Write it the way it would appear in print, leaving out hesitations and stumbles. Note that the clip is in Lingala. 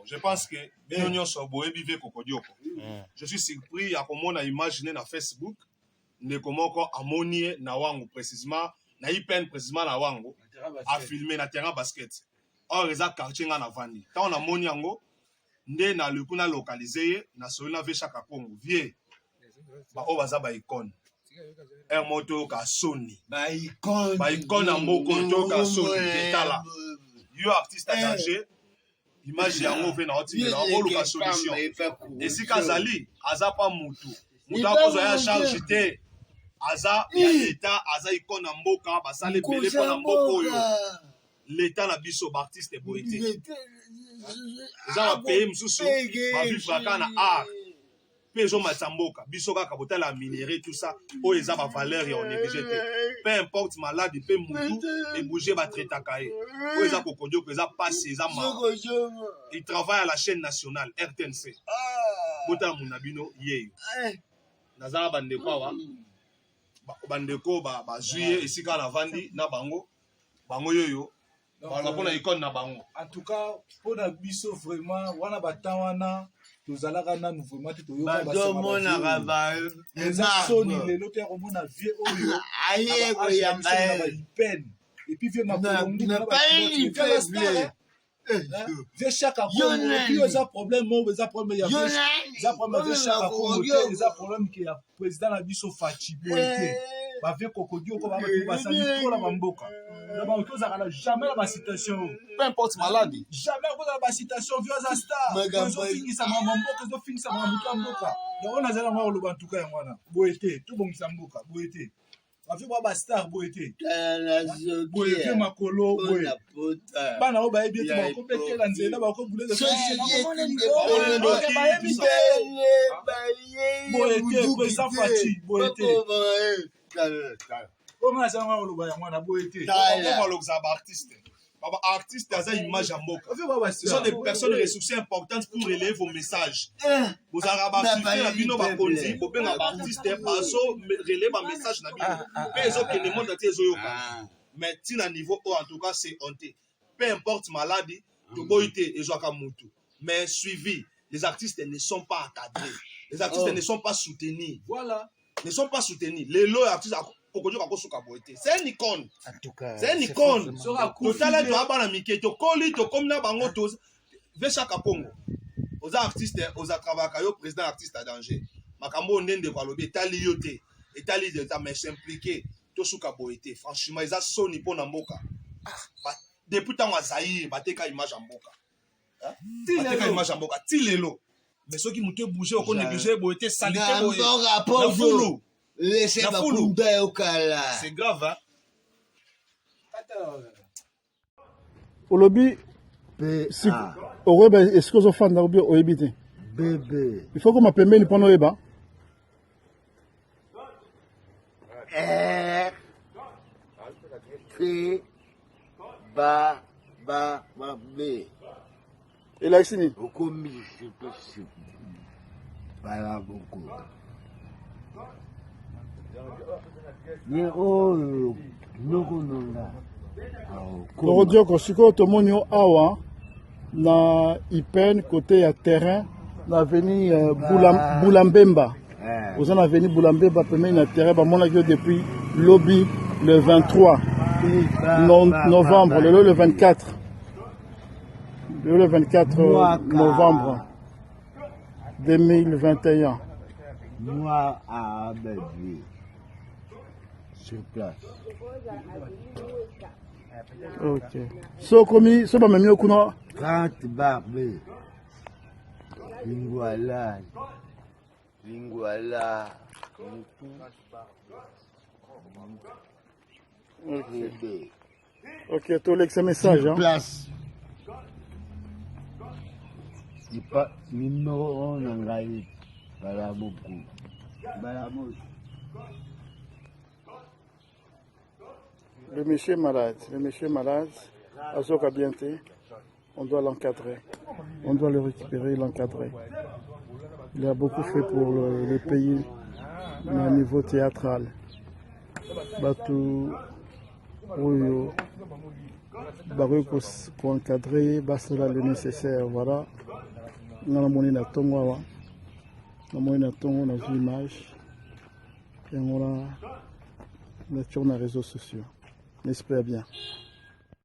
Je pense que je suis surpris à comment on a imaginé na Facebook ne comment amonier na wangu précisément na ipen précisément na wangu a filmer na terrain basket. Or les quartier na vandi. Quand on a moni yango nde na lukuna localiser na solina ve chaque Congo vie. Ba o baza ba icône. Un moto ka Sony. Ba icône na moko to ka Sony tala. Yo artiste à danger. Image yango ve na otime na o luka solution. Et si kazali aza pa mutu. Mutu akozo ya charge te. Aza ya l'état aza icône na mboka basale belé po na mboko yo. L'état na biso ba artiste boité. Eza ba pays mususu ba vivre kana art. Peso matsamboka biso kaka botala minéré tout ça o eza ba valeur ya on négligé te. Peu importe malade pe mutu et bouger ba traita kaé. O eza kokodio ko eza passé eza ma. Il travaille à la chaîne nationale RTNC. Botala munabino yeyo. Nazala bandeko awa. Bandeko ba juillet esika na vandi na bango yoyo. Voilà, icône na bango. En tout cas, pour la biso vraiment, wana batawana, tozalaka na nous vraiment te toyoka ba. Les actions les loters au mona vieux oyo. Aye ko ya ba peine. Et puis vieux makolongi na ba. Vieux chaque Congo, et puis ça problème mo, ça problème ya. Ça problème vieux chaque Congo, ça problème qui a président la biso Fachi Boité. Ba vieux kokodio ko ba basali to la mamboka. Jamais la situation. Peu importe maladie. Jamais la situation. Vieux star. Ils ont fini ça mamboka, ils ont fini ça mamboka. Donc on a zala ma oloba tout cas ngwana. Boité, tout bon samboka, boité. Ba vieux ba star boité. Boité makolo boité. Bana o ba ebi to ba ko bekela nzela ba ko bule de ça. Boité, président Fachi, boité. Comment ça va le bail moi na boité? Comment le artiste? Baba artiste a une image en moque. Ce sont des personnes ressourcées importantes pour relayer vos messages. Vous avez suivi la bino ba konzi, vous ben artiste paso relayer ma message na bino. Mais ils ont que le monde entier zoyoka. Mais tin à niveau en tout cas c'est honté. Peu importe maladie, to boité et joaka mutu. Mais suivi, les artistes ne sont pas encadrés. Les artistes ne sont pas soutenus. Voilà. Ne sont pas soutenus. Les lots artistes c'est un icône. En tout cas, c'est un icône. Total to abana mike to koli to comme na bango to ve chaque Congo. Aux artistes, aux travailleurs yo président artiste à danger. Makambo ndende kwa lobi etali yote. Etali de ta mais s'impliquer to suka boité. Franchement, ils a soni pona mboka. Depuis tant azaï bateka image en mboka. Bateka image en mboka tilelo. Mais ceux qui muté bouger au négliger boité salité boité. Na fulu. Laissez ma poudre au cala. C'est grave, hein? Au lobby, si au web, est-ce que vous faites dans le web? Bébé. Il faut qu'on m'appelle mais pendant le web. P ba B. Et là ici. Au commis, c'est possible. Voilà beaucoup. Torodio Kosiko Tomonio Awa na Ipen côté à terrain na avenue Boulambemba. Vous en avez venu Boulambemba premier na terrain ba mona depuis lobby le 23 novembre le 24 le 24 novembre 2021. Moi à bébé. Sur place. Ok. So komi so ba memi okuno 30 barbe. Lingwala. Ok, tu lis ce message hein. Place. Il pas numéro 1 ngai. Bala beaucoup. Le monsieur est malade, Azoka Bienté, on doit l'encadrer, on doit le récupérer, l'encadrer. Il a beaucoup fait pour le pays, mais au niveau théâtral. Batu, Oyo, bakoki koencadre basala le nécessaire. Voilà nga namoni na ntongo awa, namoni na ntongo nazwi image yango na sur les réseaux sociaux. J'espère bien.